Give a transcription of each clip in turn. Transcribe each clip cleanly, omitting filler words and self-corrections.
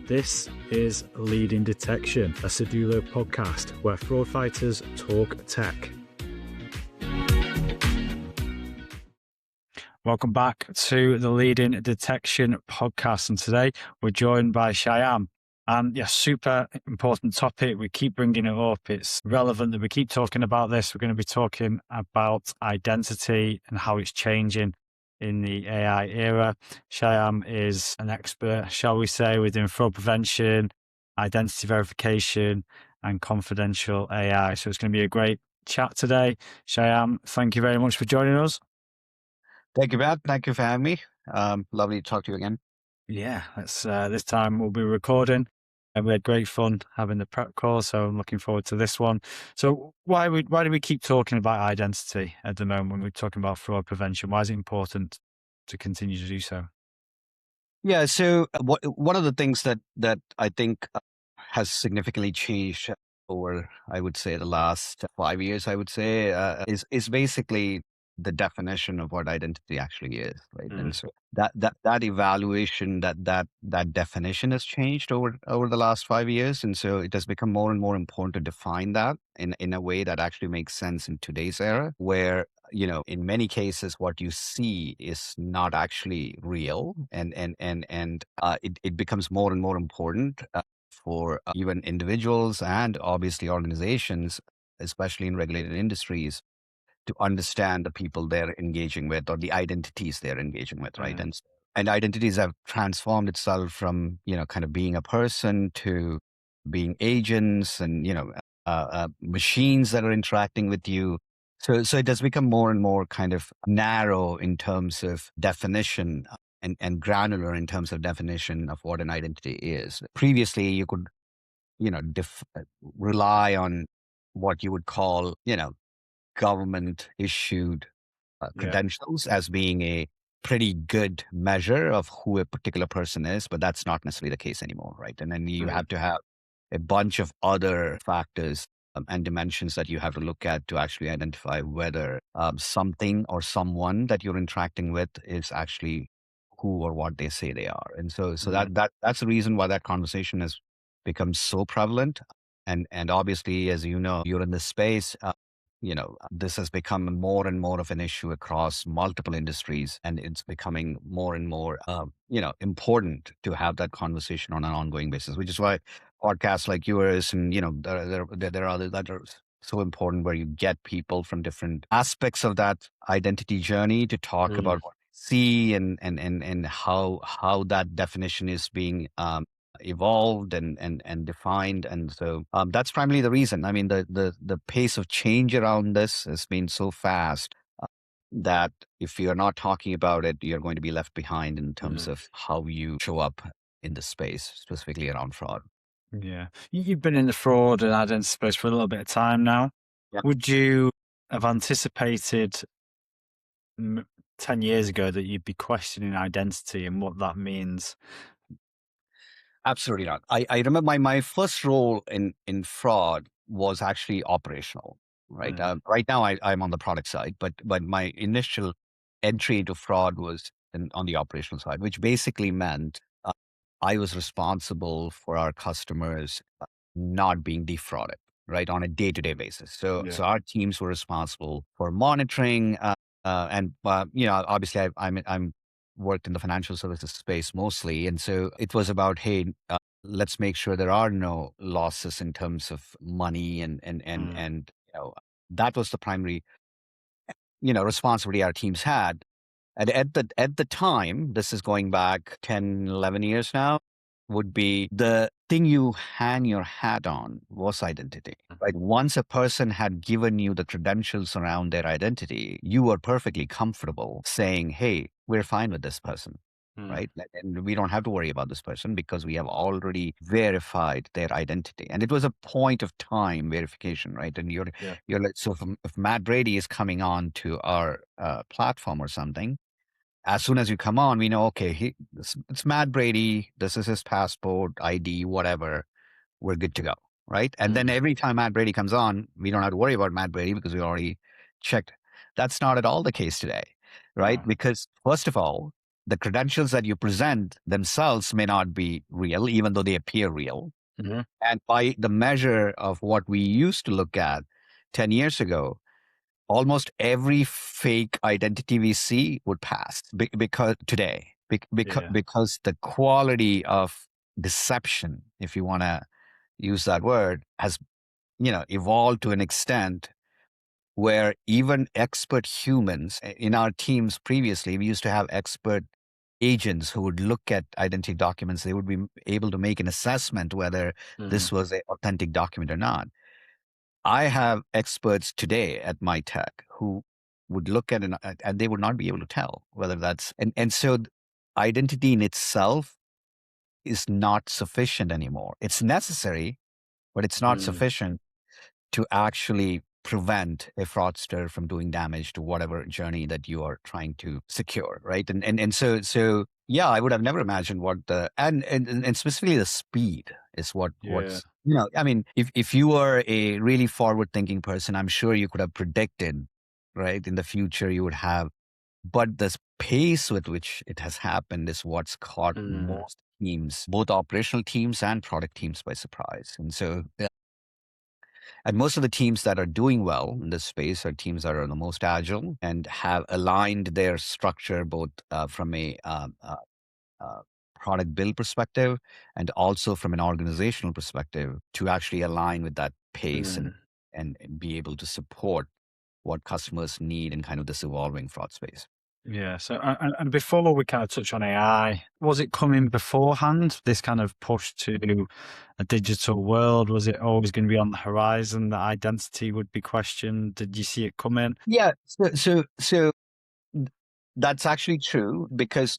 This is Leading Detection, a Sedulo podcast where fraud fighters talk tech. Welcome back to the Leading Detection podcast, and today we're joined by Shyam. And super important topic. We keep bringing it up. It's relevant that we keep talking about this. We're going to be talking about identity and how it's changing in the AI era. Shyam is an expert, shall we say, within fraud prevention, identity verification, and confidential AI. So it's going to be a great chat today. Shyam, thank you very much for joining us. Thank you, Matt. Thank you for having me. Lovely to talk to you again. Yeah, this time we'll be recording. And we had great fun having the prep call, so I'm looking forward to this one. So why do we keep talking about identity at the moment when we're talking about fraud prevention? Why is it important to continue to do so? Yeah, so one of the things that I think has significantly changed over, I would say, the last 5 years, I would say, is basically the definition of what identity actually is, right? And so that evaluation, that definition has changed over the last 5 years, and so it has become more and more important to define that in a way that actually makes sense in today's era, where in many cases what you see is not actually real, and it becomes more and more important for even individuals and obviously organizations, especially in regulated industries, to understand the people they're engaging with or the identities they're engaging with, right? And identities have transformed itself from, kind of being a person to being agents and, machines that are interacting with you. So it has become more and more kind of narrow in terms of definition and granular in terms of definition of what an identity is. Previously, you could, rely on what you would call, government issued credentials as being a pretty good measure of who a particular person is, but that's not necessarily the case anymore, right? And then you have to have a bunch of other factors and dimensions that you have to look at to actually identify whether something or someone that you're interacting with is actually who or what they say they are. And so that's the reason why that conversation has become so prevalent. And obviously, as you know, you're in this space. This has become more and more of an issue across multiple industries, and it's becoming more and more, important to have that conversation on an ongoing basis, which is why podcasts like yours and, there are others that are so important, where you get people from different aspects of that identity journey to talk about what they see and how that definition is being evolved and defined. And so that's primarily the reason. I mean, the pace of change around this has been so fast that if you're not talking about it, you're going to be left behind in terms of how you show up in the space, specifically around fraud. Yeah. You've been in the fraud and identity space for a little bit of time now. Yep. Would you have anticipated 10 years ago that you'd be questioning identity and what that means? Absolutely not. I remember my first role in fraud was actually operational, right? Right now I'm on the product side, but my initial entry into fraud was on the operational side, which basically meant I was responsible for our customers not being defrauded, right, on a day-to-day basis. So our teams were responsible for monitoring, and obviously I'm worked in the financial services space mostly. And so it was about, hey, let's make sure there are no losses in terms of money and that was the primary, responsibility our teams had. And at the time, this is going back 10, 11 years now, would be the thing you hang your hat on was identity, right? Once a person had given you the credentials around their identity, you were perfectly comfortable saying, hey, we're fine with this person, right? And we don't have to worry about this person because we have already verified their identity. And it was a point of time verification, right? And you're like, so if Matt Brady is coming on to our platform or something, as soon as you come on, we know, okay, it's Matt Brady. This is his passport, ID, whatever. We're good to go, right? And then every time Matt Brady comes on, we don't have to worry about Matt Brady because we already checked. That's not at all the case today, right? Because first of all, the credentials that you present themselves may not be real, even though they appear real. Mm-hmm. And by the measure of what we used to look at 10 years ago, almost every fake identity we see would pass because today, Yeah. because the quality of deception, if you want to use that word, has evolved to an extent where even expert humans in our teams previously, we used to have expert agents who would look at identity documents. They would be able to make an assessment whether Mm-hmm. this was an authentic document or not. I have experts today at my tech who would look at it and they would not be able to tell whether that's, and so identity in itself is not sufficient anymore. It's necessary, but it's not Mm. sufficient to actually prevent a fraudster from doing damage to whatever journey that you are trying to secure, right? And so yeah, I would have never imagined what the and specifically the speed is Yeah. what's I mean, if you are a really forward thinking person, I'm sure you could have predicted, right, in the future you would have, but the pace with which it has happened is what's caught Mm. most teams, both operational teams and product teams, by surprise. And so and most of the teams that are doing well in this space are teams that are the most agile and have aligned their structure both from a uh, product build perspective and also from an organizational perspective to actually align with that pace Mm. and be able to support what customers need in kind of this evolving fraud space. Yeah. So, and before we kind of touch on AI, was it coming beforehand? This kind of push to a digital world, was it always going to be on the horizon that identity would be questioned? Did you see it coming? Yeah, so that's actually true because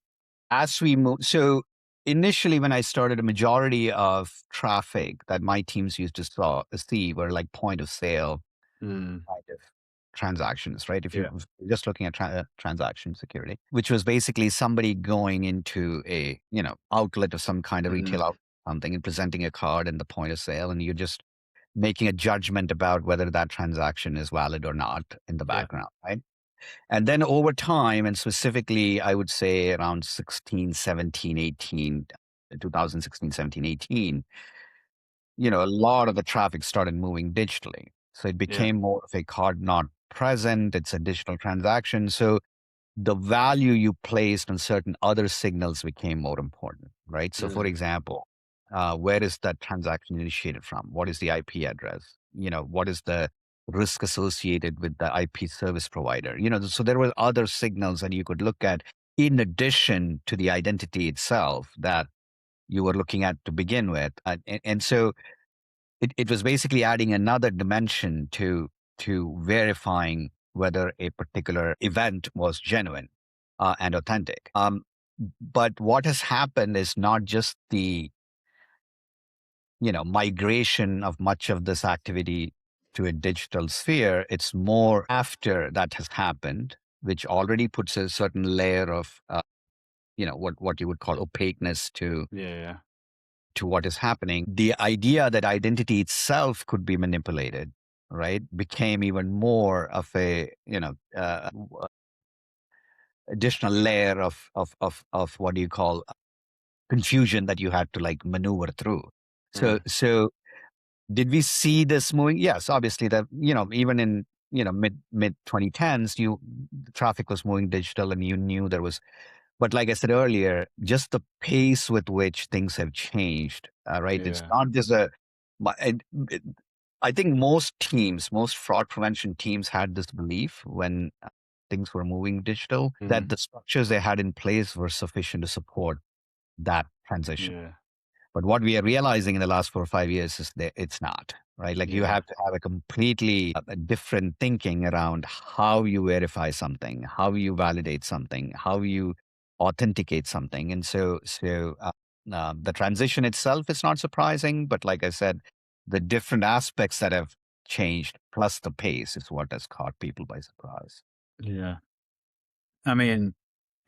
as we move, so initially when I started, a majority of traffic that my teams used to see were like point of sale Mm. kind of transactions, right? If Yeah. you're just looking at transaction security, which was basically somebody going into a outlet of some kind of Mm. retail outlet, something, and presenting a card in the point of sale, and you're just making a judgment about whether that transaction is valid or not in the Yeah. background, right? And then over time, and specifically, I would say around 16, 17, 18, 2016, 17, 18, a lot of the traffic started moving digitally. So it Yeah. became more of a card not present, it's a digital transaction. So the value you placed on certain other signals became more important, right? So, for Mm. example, where is that transaction initiated from? What is the IP address? What is the risk associated with the IP service provider? So there were other signals that you could look at in addition to the identity itself that you were looking at to begin with. And so it was basically adding another dimension to verifying whether a particular event was genuine and authentic. But what has happened is not just the migration of much of this activity to a digital sphere. It's more after that has happened, which already puts a certain layer of what you would call opaqueness Yeah. to what is happening. The idea that identity itself could be manipulated, right, became even more of a additional layer of what do you call confusion that you had to like maneuver through. So Mm. so did we see this moving? Yes, obviously that even in mid 2010s, traffic was moving digital, and you knew there was. But like I said earlier, just the pace with which things have changed, right? It's Yeah. not just it- I think most fraud prevention teams had this belief when things were moving digital Mm. that the structures they had in place were sufficient to support that transition. Yeah. But what we are realizing in the last 4 or 5 years is that it's not, right? Like you Yeah. have to have a completely different thinking around how you verify something, how you validate something, how you authenticate something. And so the transition itself is not surprising, but like I said, the different aspects that have changed plus the pace is what has caught people by surprise. Yeah. I mean,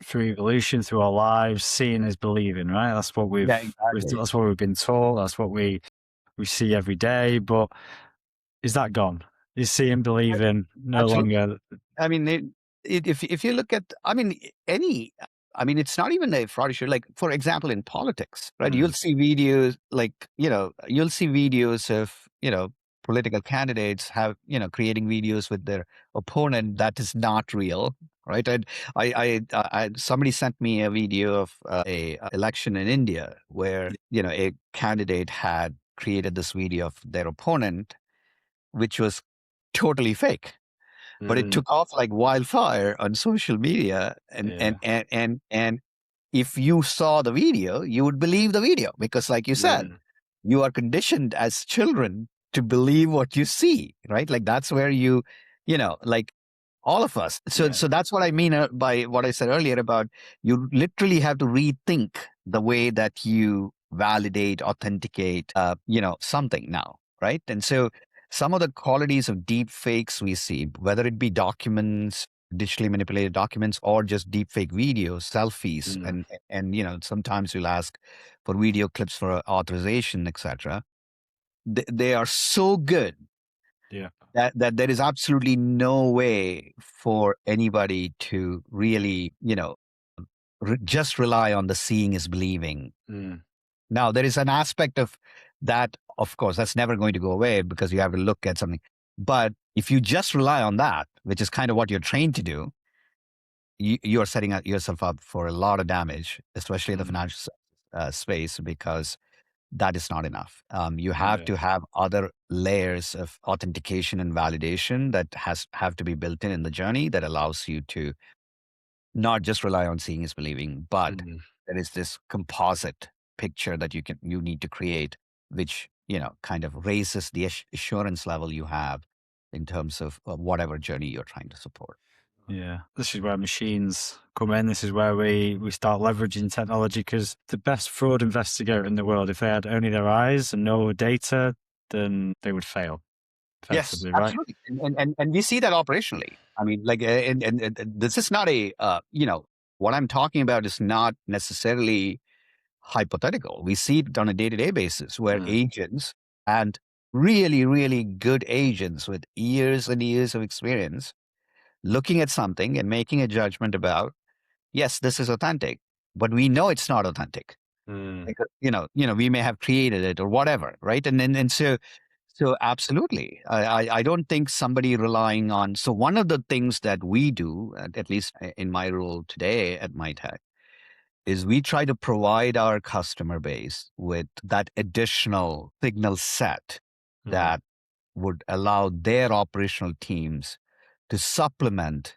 through evolution, through our lives, seeing is believing, right? That's what Yeah, exactly. that's what we've been taught. That's what we see every day. But is that gone? Is seeing believing no Absolutely. longer? I mean, if you look at, I mean, any. I mean, it's not even a fraud issue. Like, for example, in politics, right? Mm, You'll see videos like, you'll see videos of, political candidates creating videos with their opponent that is not real, right? Somebody sent me a video of a election in India where, a candidate had created this video of their opponent, which was totally fake, but it mm, took off like wildfire on social media. yeah. And if you saw the video, you would believe the video because, like you said, Mm, you are conditioned as children to believe what you see, right? Like that's where like all of us. So, yeah. so that's what I mean by what I said earlier about you literally have to rethink the way that you validate, authenticate, something now, right? And so some of the qualities of deep fakes we see, whether it be documents, digitally manipulated documents, or just deep fake videos, selfies, Mm, and sometimes you'll ask for video clips for authorization, etc. They are so good yeah. that there is absolutely no way for anybody to really, just rely on the seeing is believing. Mm, Now, there is an aspect of that, of course, that's never going to go away because you have to look at something. But if you just rely on that, which is kind of what you're trained to do, you are setting yourself up for a lot of damage, especially in the mm, financial space, because that is not enough. You have yeah. to have other layers of authentication and validation that have to be built in the journey that allows you to not just rely on seeing is believing, but Mm. there is this composite picture that you need to create, which kind of raises the assurance level you have in terms of whatever journey you're trying to support. Yeah, this is where machines come in. This is where we start leveraging technology because the best fraud investigator in the world, if they had only their eyes and no data, then they would fail Yes, effectively, right? absolutely, and we see that operationally. I mean, like, and this is not what I'm talking about is not necessarily hypothetical. We see it on a day-to-day basis where Mm, agents and really, really good agents with years and years of experience looking at something and making a judgment about, yes, this is authentic, but we know it's not authentic. mm, Because, we may have created it or whatever, right? And so absolutely, I don't think somebody relying on. So one of the things that we do, at least in my role today at MyTech, is we try to provide our customer base with that additional signal set mm, that would allow their operational teams to supplement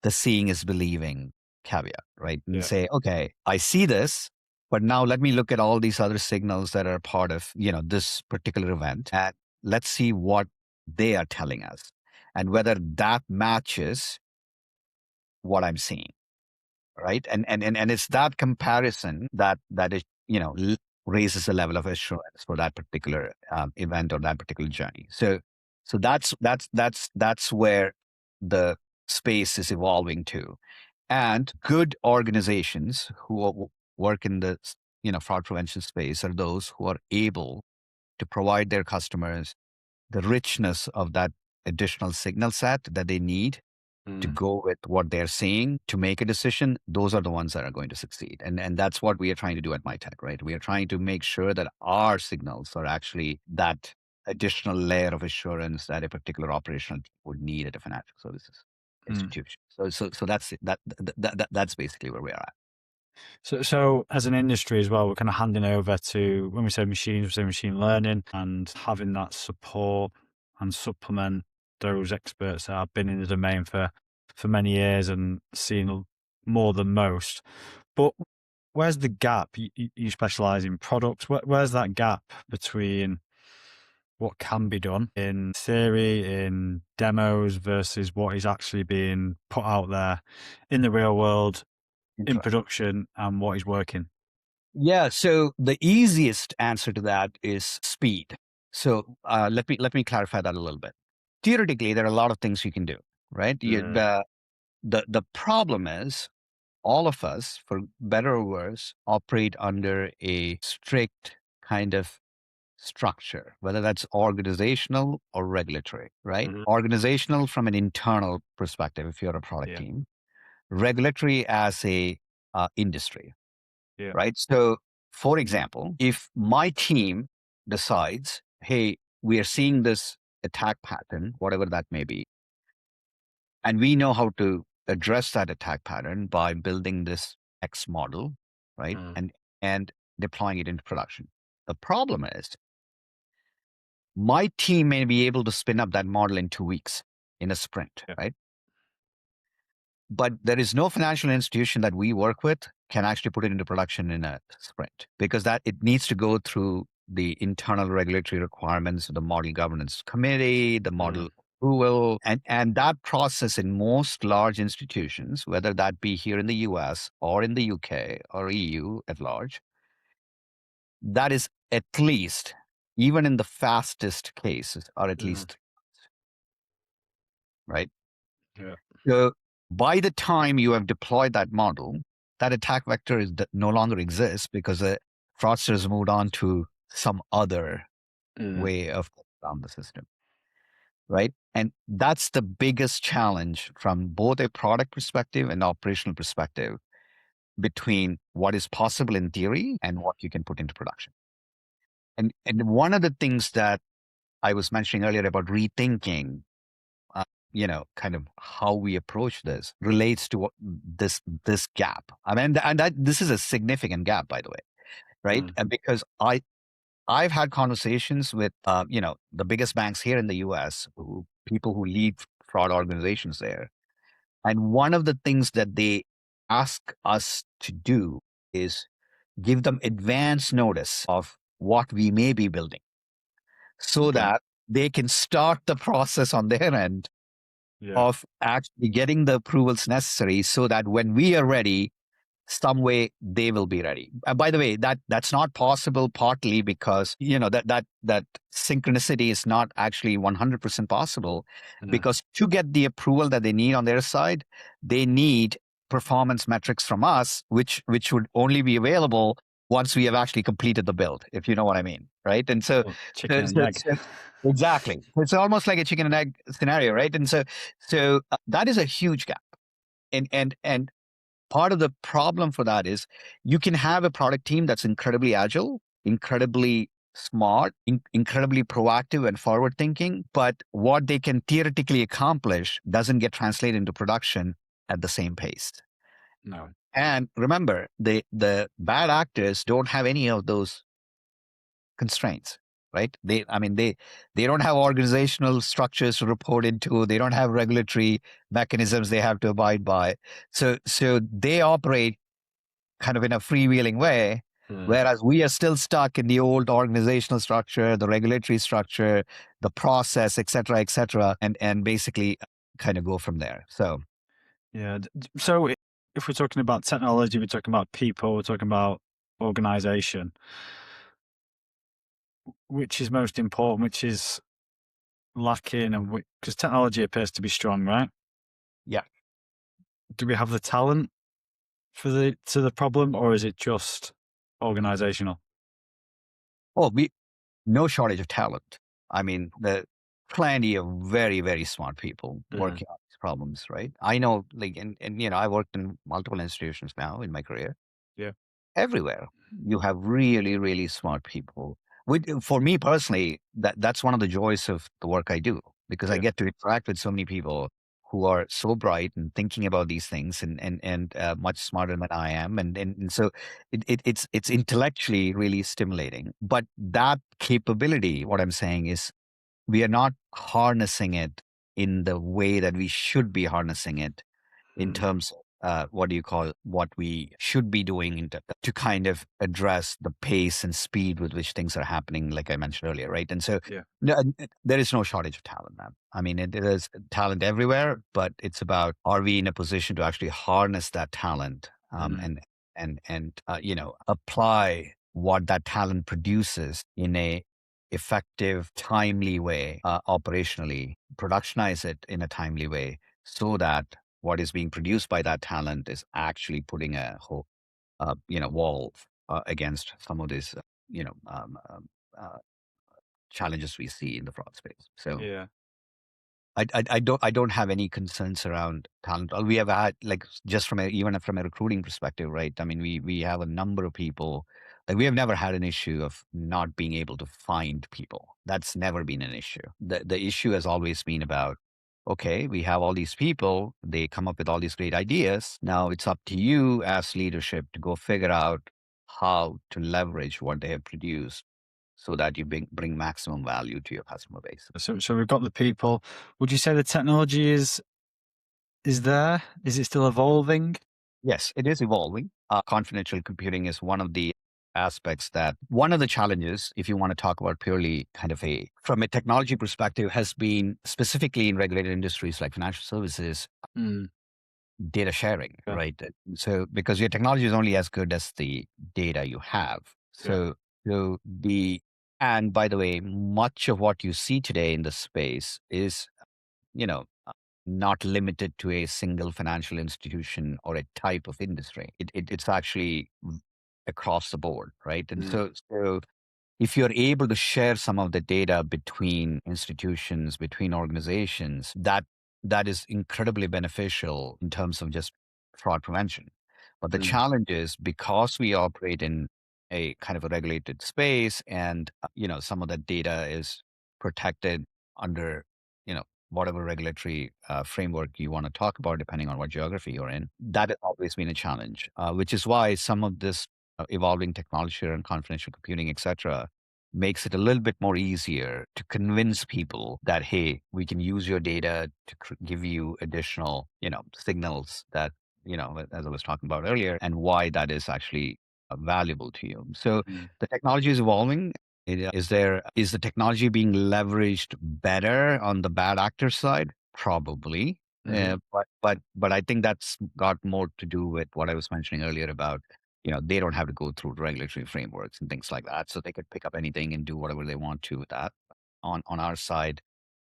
the seeing is believing caveat, right? And yeah. say, okay, I see this, but now let me look at all these other signals that are part of, this particular event, and let's see what they are telling us and whether that matches what I'm seeing, right? And it's that comparison that is, raises the level of assurance for that particular event or that particular journey. So that's where the space is evolving to. And good organizations who work in the fraud prevention space are those who are able to provide their customers the richness of that additional signal set that they need to Mm, go with what they're seeing to make a decision. Those are the ones that are going to succeed. And that's what we are trying to do at MyTech, right? We are trying to make sure that our signals are actually that additional layer of assurance that a particular operational team would need at a financial services mm. institution. So that's it. That's basically where we are at. So as an industry as well, we're kind of handing over to, when we say machines, we say machine learning and having that support and supplement those experts that have been in the domain for many years and seen more than most. But where's the gap? You specialize in products. Where's that gap between what can be done in theory, in demos versus what is actually being put out there in the real world, in Interesting. production, and what is working? Yeah. So the easiest answer to that is speed. So let me clarify that a little bit. Theoretically, there are a lot of things you can do, right? Mm, The problem is all of us, for better or worse, operate under a strict kind of structure, whether that's organizational or regulatory, right? mhm, Organizational from an internal perspective, if you're a product yeah. team, regulatory as a industry, Yeah. right? So, for example, if my team decides, hey, we are seeing this attack pattern, whatever that may be, and we know how to address that attack pattern by building this X model, right? Mm. And deploying it into production. The problem is my team may be able to spin up that model in 2 weeks in a sprint, Yeah. right? But there is no financial institution that we work with can actually put it into production in a sprint because that it needs to go through the internal regulatory requirements of the model governance committee, the Mm. model approval, and that process in most large institutions, whether that be here in the US or in the UK or EU at large, that is at least, even in the fastest cases, are at Mm. least, right? Yeah. So by the time you have deployed that model, that attack vector no longer exists because the fraudsters moved on to some other Mm. way of around the system, right? And that's the biggest challenge from both a product perspective and operational perspective between what is possible in theory and what you can put into production. And one of the things that I was mentioning earlier about rethinking kind of how we approach this relates to this gap. I mean, and that this is a significant gap, by the way, right? Mm. And because I've had conversations with the biggest banks here in the U.S., people who lead fraud organizations there, and one of the things that they ask us to do is give them advance notice of what we may be building, so Okay. that they can start the process on their end Yeah. of actually getting the approvals necessary so that when we are ready, some way they will be ready. And by the way, that's not possible partly because that synchronicity is not actually 100% possible Mm. because to get the approval that they need on their side, they need performance metrics from us, which would only be available once we have actually completed the build, if you know what I mean, right? And so, Well, so, chicken and so, egg. so exactly, it's almost like a chicken and egg scenario, right? And so that is a huge gap, and part of the problem for that is you can have a product team that's incredibly agile, incredibly smart, incredibly proactive and forward thinking, but what they can theoretically accomplish doesn't get translated into production at the same pace. No. And remember, the bad actors don't have any of those constraints, right? They don't have organizational structures to report into. They don't have regulatory mechanisms they have to abide by. So they operate kind of in a freewheeling way, Mm. whereas we are still stuck in the old organizational structure, the regulatory structure, the process, et cetera, and basically kind of go from there. So Yeah. So if we're talking about technology, we're talking about people, we're talking about organization, which is most important, which is lacking, and because technology appears to be strong, right? yeah. Do we have the talent for the problem, or is it just organizational? Oh, no shortage of talent. I mean, the plenty of very, very smart people Mm. working on these problems, right? I know, like, and I worked in multiple institutions now in my career. Yeah. Everywhere you have really, really smart people. For me personally, that's one of the joys of the work I do because I Yeah. get to interact with so many people who are so bright and thinking about these things and much smarter than I am, and so it's intellectually really stimulating. But that capability, what I'm saying is, we are not harnessing it in the way that we should be harnessing it in Mm. terms of what do you call what we should be doing to kind of address the pace and speed with which things are happening, like I mentioned earlier, right? And so Yeah. no, there is no shortage of talent, man. I mean, it is talent everywhere, but it's about, are we in a position to actually harness that talent, Mm. and apply what that talent produces in a effective, timely way, operationally, productionize it in a timely way so that what is being produced by that talent is actually putting a whole, wall against some of these, you know, um, um, uh, challenges we see in the fraud space. So Yeah. I don't have any concerns around talent. We have had, like, just even from a recruiting perspective, right? I mean, we have a number of people. Like, we have never had an issue of not being able to find people. That's never been an issue. The issue has always been about, okay, we have all these people, they come up with all these great ideas. Now it's up to you as leadership to go figure out how to leverage what they have produced so that you bring maximum value to your customer base. So we've got the people. Would you say the technology is there? Is it still evolving? Yes, it is evolving. Confidential computing is one of the aspects that one of the challenges, if you want to talk about purely kind of from a technology perspective, has been specifically in regulated industries like financial services, Mm, data sharing, yeah, right? So, because your technology is only as good as the data you have. yeah. So and by the way, much of what you see today in the space is, you know, not limited to a single financial institution or a type of industry. It's actually across the board, right? And Mm, so if you're able to share some of the data between institutions, between organizations, that is incredibly beneficial in terms of just fraud prevention. But the mm, challenge is, because we operate in a kind of a regulated space, and some of that data is protected under whatever regulatory framework you want to talk about, depending on what geography you're in. That has always been a challenge, which is why some of this evolving technology and confidential computing, etc., makes it a little bit more easier to convince people that, hey, we can use your data to give you additional, signals that, as I was talking about earlier, and why that is actually valuable to you. So mm, the technology is evolving. Is the technology being leveraged better on the bad actor side? Probably. mhm, But I think that's got more to do with what I was mentioning earlier about, they don't have to go through regulatory frameworks and things like that. So they could pick up anything and do whatever they want to with that. On our side,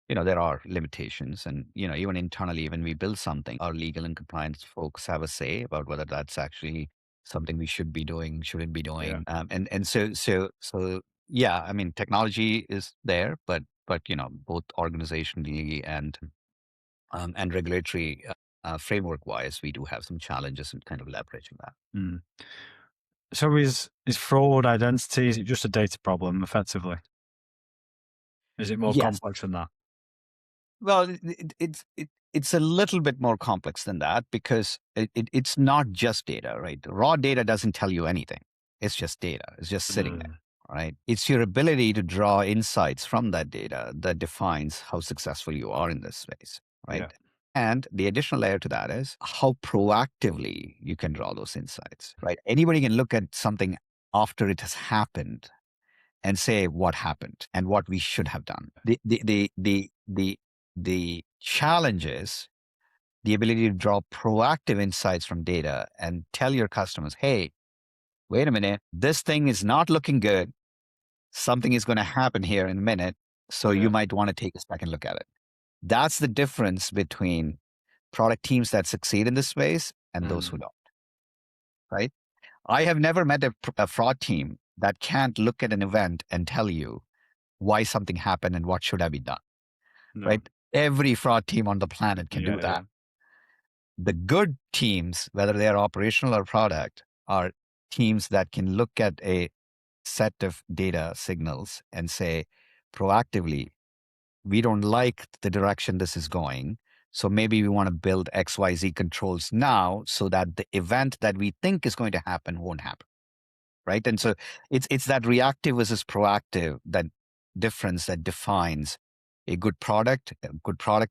there are limitations. And, even internally, when we build something, our legal and compliance folks have a say about whether that's actually something we should be doing, shouldn't be yeah. doing. And so yeah, I mean, technology is there, but both organizationally and regulatory framework wise, we do have some challenges in kind of leveraging that. Mm. So is fraud identity, is it just a data problem effectively? Is it more Yes. complex than that? Well, it's a little bit more complex than that, because it's not just data, right? Raw data doesn't tell you anything. It's just data. It's just sitting there, Mm, right? It's your ability to draw insights from that data that defines how successful you are in this space, yeah. right? And the additional layer to that is how proactively you can draw those insights, right? Anybody can look at something after it has happened and say what happened and what we should have done. The challenge is the ability to draw proactive insights from data and tell your customers, hey, wait a minute, this thing is not looking good. Something is going to happen here in a minute. So you Yeah. might want to take a second look at it. That's the difference between product teams that succeed in this space and those who Mm, don't, right? I have never met a fraud team that can't look at an event and tell you why something happened and what should have been done, no. right? Every fraud team on the planet can do Yeah, yeah. that. The good teams, whether they are operational or product, are teams that can look at a set of data signals and say proactively, we don't like the direction this is going. So maybe we want to build XYZ controls now so that the event that we think is going to happen won't happen. Right. And so it's that reactive versus proactive, that difference that defines a good product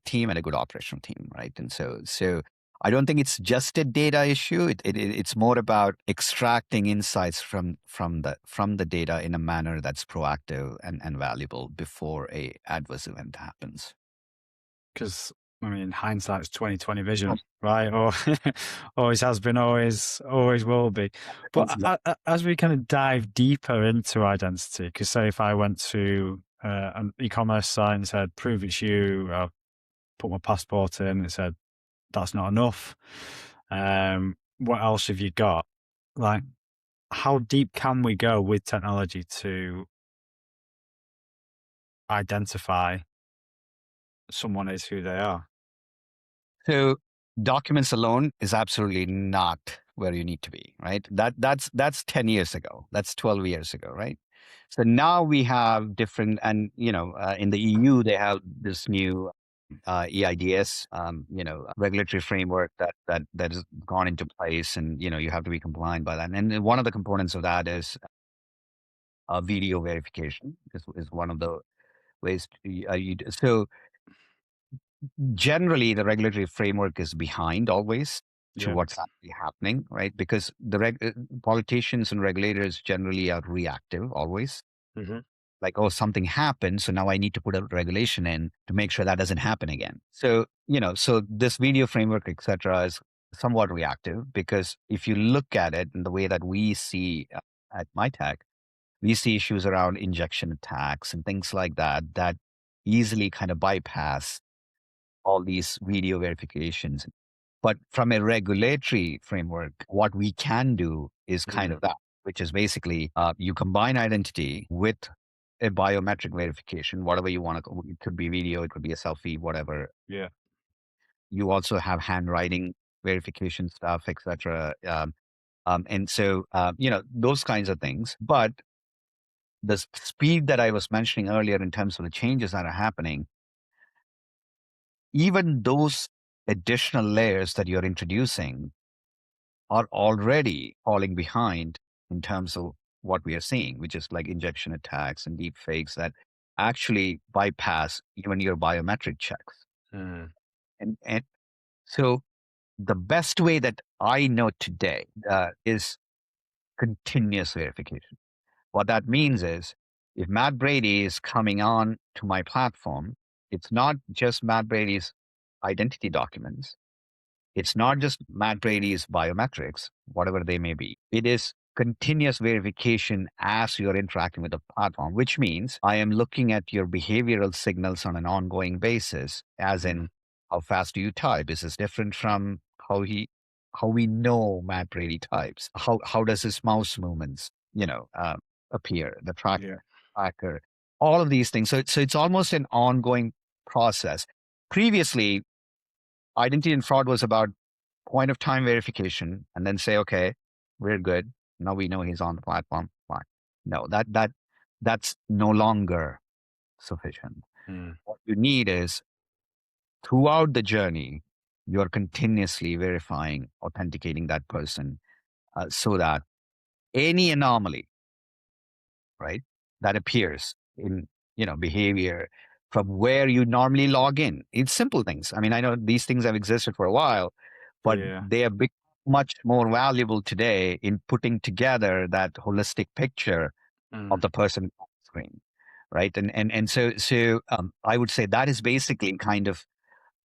team, and a good operational team. Right. And so I don't think it's just a data issue. It's more about extracting insights from the data in a manner that's proactive and valuable before a adverse event happens. Because I mean, hindsight's 20/20 vision, Oh, right? Or always has been, always will be. But yeah. as we kind of dive deeper into identity, because say if I went to an e-commerce site and said, "Prove it's you," I put my passport in, and it said that's not enough. What else have you got? Like, how deep can we go with technology to identify someone is who they are. So documents alone is absolutely not where you need to be, right? That's 10 years ago. That's 12 years ago, right? So now we have different, and in the EU they have this new EIDS, regulatory framework that has gone into place, and you have to be compliant by that. And one of the components of that is video verification is one of the ways so generally the regulatory framework is behind always to Yeah. what's actually happening, right? Because politicians and regulators generally are reactive always. Hmm. Like, oh, something happened, so now I need to put a regulation in to make sure that doesn't happen again. So this video framework, etc., is somewhat reactive, because if you look at it in the way that we see at MyTech, we see issues around injection attacks and things like that that easily kind of bypass all these video verifications. But from a regulatory framework, what we can do is kind Mm. of that, which is basically you combine identity with a biometric verification, whatever you want to. It could be video, it could be a selfie, whatever. Yeah. You also have handwriting verification stuff, etc. And so those kinds of things. But the speed that I was mentioning earlier in terms of the changes that are happening, even those additional layers that you're introducing are already falling behind in terms of what we are seeing, which is like injection attacks and deep fakes that actually bypass even your biometric checks. Mm. And so the best way that I know today is continuous verification. What that means is, if Matt Brady is coming on to my platform, it's not just Matt Brady's identity documents. It's not just Matt Brady's biometrics, whatever they may be. It is continuous verification as you're interacting with the platform, which means I am looking at your behavioral signals on an ongoing basis, as Mm. in, how fast do you type? Is this different from how we know Matt Brady types? How does his mouse movements, appear? The Yeah. tracker, all of these things. So it's almost an ongoing process. Previously, identity and fraud was about point of time verification and then say, okay, we're good. Now we know he's on the platform. Fine. No, that's no longer sufficient. Mm. What you need is, throughout the journey, you're continuously verifying, authenticating that person, so that any anomaly, right, that appears in behavior from where you normally log in. It's simple things. I mean, I know these things have existed for a while, but Yeah. they are much more valuable today in putting together that holistic picture Mm. of the person on the screen, right? And so I would say that is basically kind of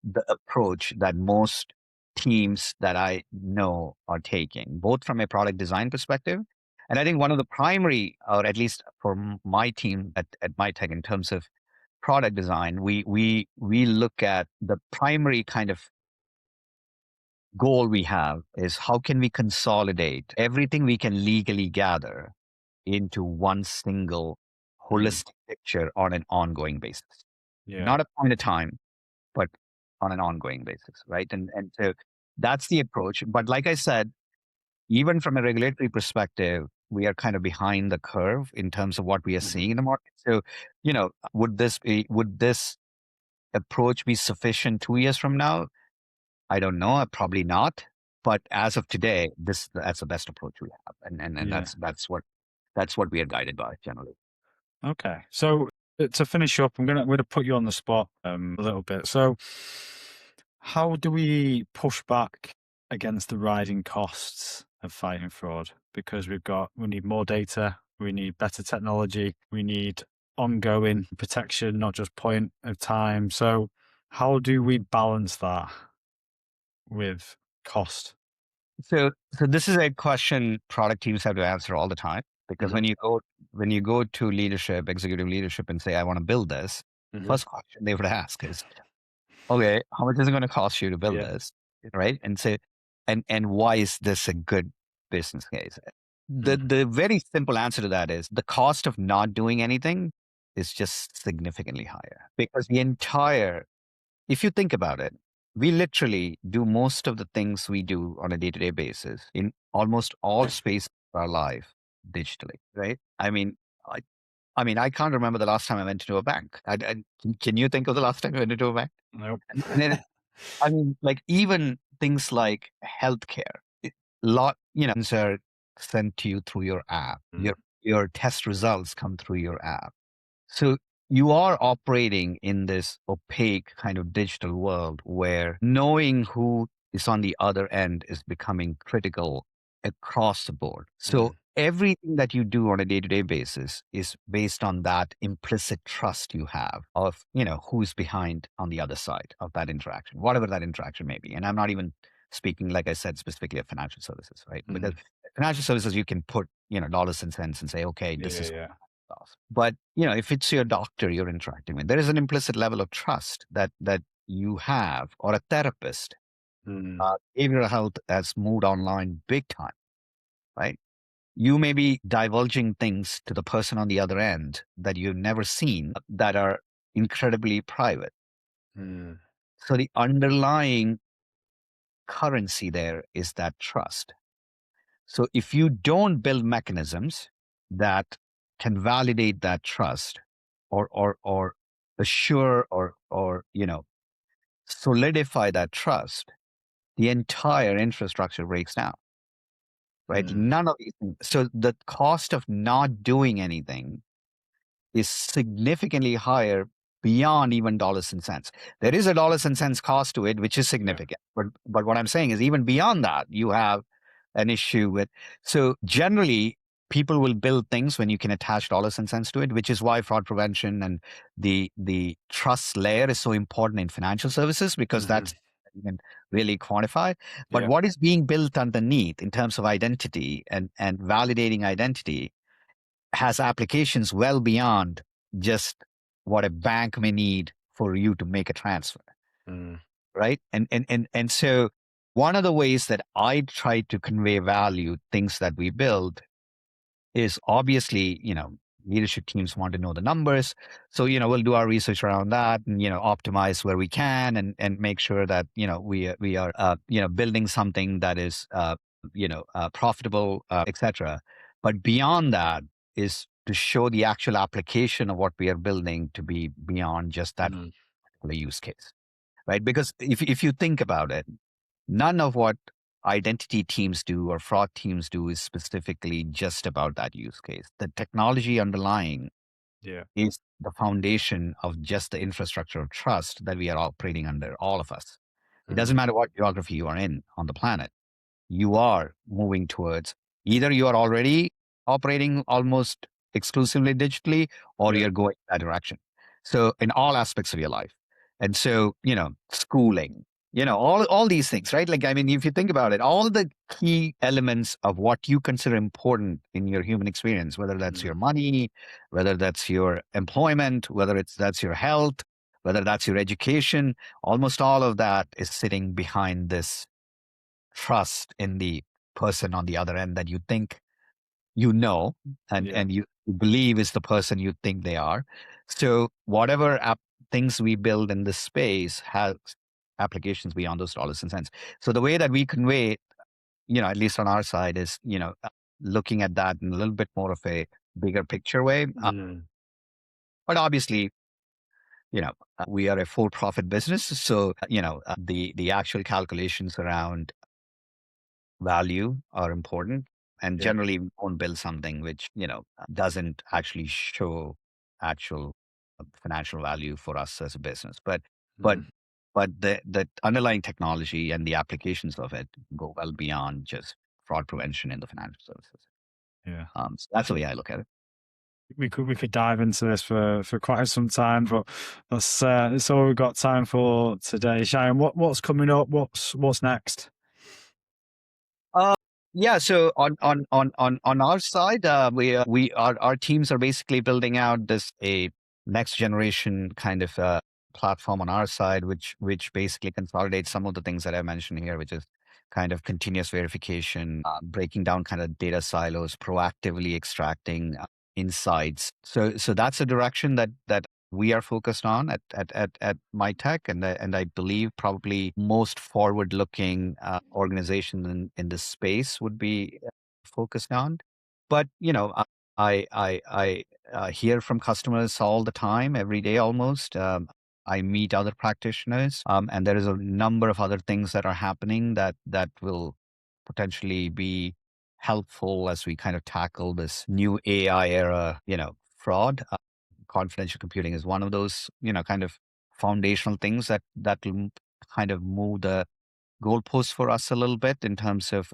the approach that most teams that I know are taking, both from a product design perspective. And I think one of the primary, or at least for my team at MyTech, in terms of product design, we look at the primary kind of goal we have is, how can we consolidate everything we can legally gather into one single Mm. holistic picture on an ongoing basis, Yeah. not a point of time, but on an ongoing basis, right? And so that's the approach. But like I said, even from a regulatory perspective, we are kind of behind the curve in terms of what we are Hmm. seeing in the market. So, would this approach be sufficient 2 years from now? I don't know. Probably not. But as of today, that's the best approach we have, and Yeah. that's what we are guided by generally. Okay. So to finish up, I'm gonna put you on the spot a little bit. So how do we push back against the rising costs of fighting fraud? Because we need more data, we need better technology, we need ongoing protection, not just point of time. So how do we balance that with cost? So this is a question product teams have to answer all the time, because Hmm. when you go to leadership, executive leadership, and say, I want to build this, Hmm. first question they would ask is, okay, how much is it going to cost you to build Yeah. this? Right? And say, and why is this a good business case? The Mm. the very simple answer to that is, the cost of not doing anything is just significantly higher, because the entire if you think about it, we literally do most of the things we do on a day-to-day basis in almost all spaces of our life digitally, right? I, I can't remember the last time I went into a bank. Can you think of the last time I went into a bank? Nope. And then, like even things like healthcare, things are sent to you through your app. Mm, Your test results come through your app. So you are operating in this opaque kind of digital world where knowing who is on the other end is becoming critical across the board. So mm, everything that you do on a day-to-day basis is based on that implicit trust you have of, who's behind on the other side of that interaction, whatever that interaction may be. And I'm not even speaking, like I said, specifically of financial services, right? Because mm. financial services, you can put, dollars and cents and say, okay, Yeah, this yeah, is yeah. stuff. But if it's your doctor you're interacting with, there is an implicit level of trust that you have, or a therapist. Mm, Behavioral health has moved online big time, right? You may be divulging things to the person on the other end that you've never seen that are incredibly private. mm. So the underlying currency there is that trust. So if you don't build mechanisms that can validate that trust, or assure, or solidify that trust, the entire infrastructure breaks down, right? Mm. None of these things. So the cost of not doing anything is significantly higher beyond even dollars and cents. There is a dollars and cents cost to it, which is Yeah. significant. But what I'm saying is, even beyond that, you have an issue with. So generally, people will build things when you can attach dollars and cents to it, which is why fraud prevention and the trust layer is so important in financial services, because Hmm. that's you can really quantify. But Yeah. what is being built underneath in terms of identity and validating identity has applications well beyond just what a bank may need for you to make a transfer, Mm, right? And so one of the ways that I try to convey value, things that we build, is obviously, leadership teams want to know the numbers. So, we'll do our research around that and, optimize where we can, and make sure that, we are, building something that is, profitable, etc. But beyond that is to show the actual application of what we are building to be beyond just that mm. particular use case, right? Because if you think about it, none of what identity teams do or fraud teams do is specifically just about that use case. The technology underlying Yeah. is the foundation of just the infrastructure of trust that we are operating under, all of us. It doesn't Mm, matter what geography you are in on the planet. You are moving towards, either you are already operating almost exclusively digitally, or yeah. you're going that direction. So in all aspects of your life. And so, schooling, all these things, right? Like, if you think about it, all the key elements of what you consider important in your human experience, whether that's Mm, your money, whether that's your employment, whether that's your health, whether that's your education, almost all of that is sitting behind this trust in the person on the other end that you think and yeah. and you believe is the person you think they are. So whatever things we build in this space has applications beyond those dollars and cents. So the way that we convey it, at least on our side, is looking at that in a little bit more of a bigger picture way. Mm, But obviously, we are a for-profit business, so the actual calculations around value are important. And yeah. generally, we won't build something which, doesn't actually show actual financial value for us as a business. But, Mm, but the underlying technology and the applications of it go well beyond just fraud prevention in the financial services. yeah. So that's the way I look at it. We could dive into this for quite some time, but that's all we've got time for today. Sharon, what's coming up? What's next? Uh, yeah. So on our side, our teams are basically building out this a next generation kind of platform on our side, which basically consolidates some of the things that I mentioned here, which is kind of continuous verification, breaking down kind of data silos, proactively extracting insights. So that's a direction that we are focused on at MyTech, and I believe probably most forward-looking organization in this space would be focused on. But I hear from customers all the time, every day almost. I meet other practitioners, and there is a number of other things that are happening that will potentially be helpful as we kind of tackle this new AI era, fraud. Confidential computing is one of those, kind of foundational things that will kind of move the goalposts for us a little bit in terms of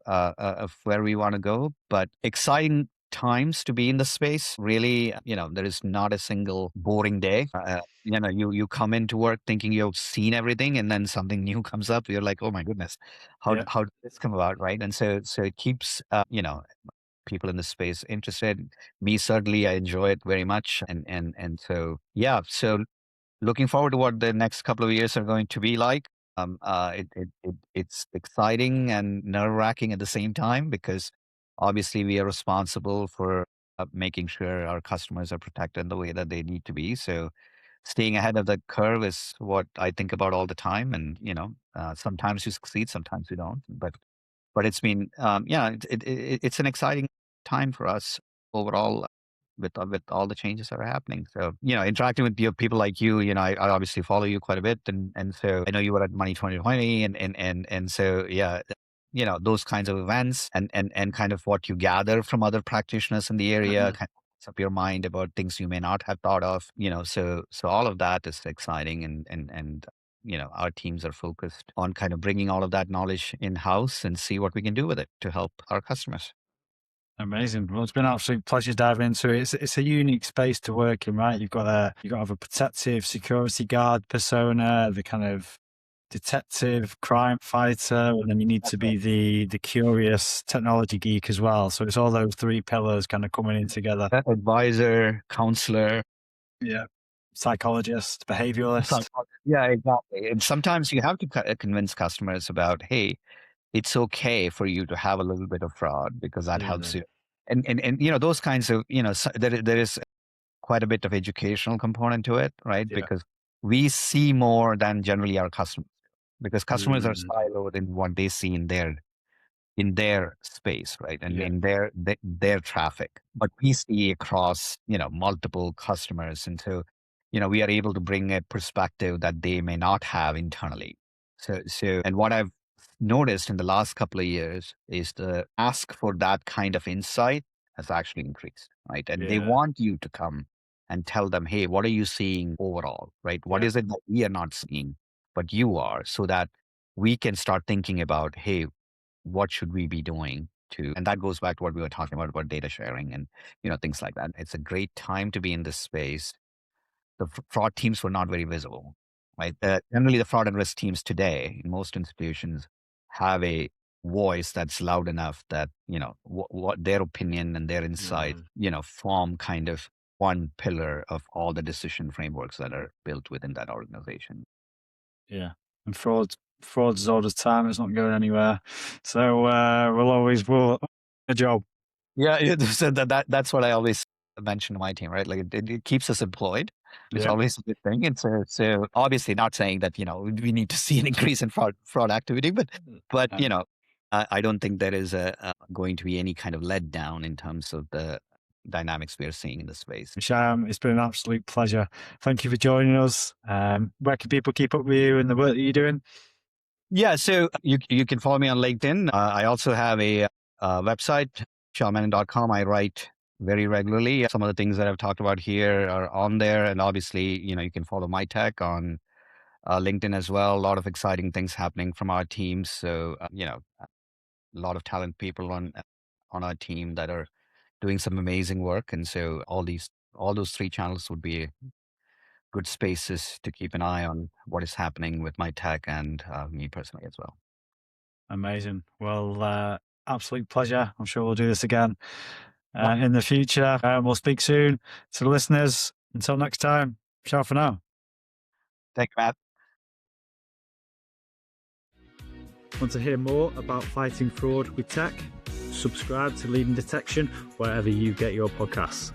where we want to go. But exciting times to be in the space. Really, there is not a single boring day. You come into work thinking you've seen everything, and then something new comes up. You're like, oh my goodness, Yeah. how did this come about, right? And so it keeps people in the space interested. Me certainly, I enjoy it very much, and so yeah. So looking forward to what the next couple of years are going to be like. It's exciting and nerve wracking at the same time because obviously we are responsible for making sure our customers are protected in the way that they need to be. So staying ahead of the curve is what I think about all the time. And sometimes you succeed, sometimes you don't. But it's been it's an exciting time for us overall with all the changes that are happening. So, interacting with people like you, I obviously follow you quite a bit. And so I know you were at Money 2020 and so, yeah, those kinds of events and kind of what you gather from other practitioners in the area kind of opens up your mind about things you may not have thought of, so all of that is exciting and our teams are focused on kind of bringing all of that knowledge in house and see what we can do with it to help our customers. Amazing. Well, it's been an absolute pleasure diving into it. It's a unique space to work in, right? You've got to have a protective security guard persona, the kind of detective crime fighter, and then you need to be the curious technology geek as well. So it's all those three pillars kind of coming in together. Advisor, counselor. Yeah. Psychologist, behavioralist. Yeah, exactly. And sometimes you have to convince customers about, hey, it's okay for you to have a little bit of fraud because that helps Absolutely. you. And those kinds of, there is quite a bit of educational component to it, right? Yeah. Because we see more than generally our customers, because customers are Mm, siloed in what they see in their space, right? And yeah. in their traffic. But we see across, multiple customers. And so, we are able to bring a perspective that they may not have internally. And what I've noticed in the last couple of years is the ask for that kind of insight has actually increased, right? And they Yeah. want you to come and tell them, hey, what are you seeing overall, right? What Yeah. is it that we are not seeing, but you are, so that we can start thinking about, hey, what should we be doing to, and that goes back to what we were talking about data sharing and things like that. It's a great time to be in this space. The fraud teams were not very visible, right? Generally the fraud and risk teams today in most institutions have a voice that's loud enough that what their opinion and their insight Mm, form kind of one pillar of all the decision frameworks that are built within that organization. yeah. And fraud's all the time. It's not going anywhere. So we'll a job. Yeah, so that's what I always mention to my team, right? Like it keeps us employed, which is Yeah. always a good thing. And so obviously not saying that we need to see an increase in fraud activity, but Uh, I don't think there is going to be any kind of letdown in terms of the dynamics we are seeing in the space. Shyam, it's been an absolute pleasure. Thank you for joining us. Where can people keep up with you and the work that you're doing? Yeah, so you can follow me on LinkedIn. I also have a website, shyammenon.com. I write very regularly. Some of the things that I've talked about here are on there, and obviously, you can follow my tech on LinkedIn as well. A lot of exciting things happening from our teams. So a lot of talent people on our team that are doing some amazing work, and so all those three channels would be good spaces to keep an eye on what is happening with my tech and me personally as well. Amazing. Well, absolute pleasure. I'm sure we'll do this again in the future. We'll speak soon. To the listeners, until next time, ciao for now. Thank you, Matt. Want to hear more about fighting fraud with tech? Subscribe to Leading Detection wherever you get your podcasts.